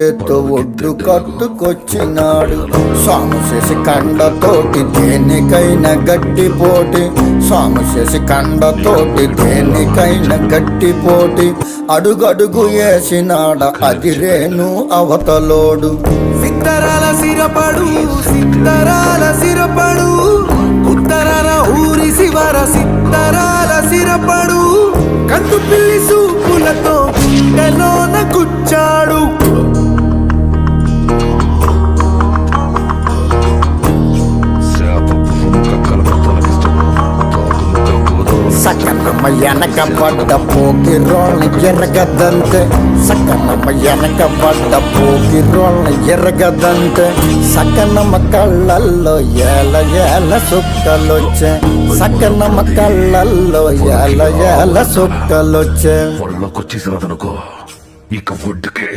ఒడ్డు కట్టుకొచ్చినాడు సాము చేసి కండతోటి దేనికైనా గట్టి పోటీ సాము చేసి కండతోటి దేనికైనా గట్టి పోటీ అడుగడుగు వేసినాడ అదిరేను అవతలోడు సిత్తరాల సిరపడు సిత్తరాల సిరపడు ఉత్తరాల ఊరి శివర సిత్తరాల సిరపడు కందు పిల్లి సూపులతో గుండెలోన గుచ్చాడు సకనమ్మ వెనక పడ్డ పోకి రోళ్ళ ఎరగదంతే సకనమ్మ వెనక పడ్డ పోకి రోళ్ళ ఎరగదంతే సకనమ్మ కళ్ళల్లో ఏల ఏల సుక్కలొచ్చే సకనమ్మ కళ్ళల్లో ఏల ఏల సుక్కలొచ్చే ఒళ్ళకొచ్చేసినదనుకో ఇక ఫుడ్కే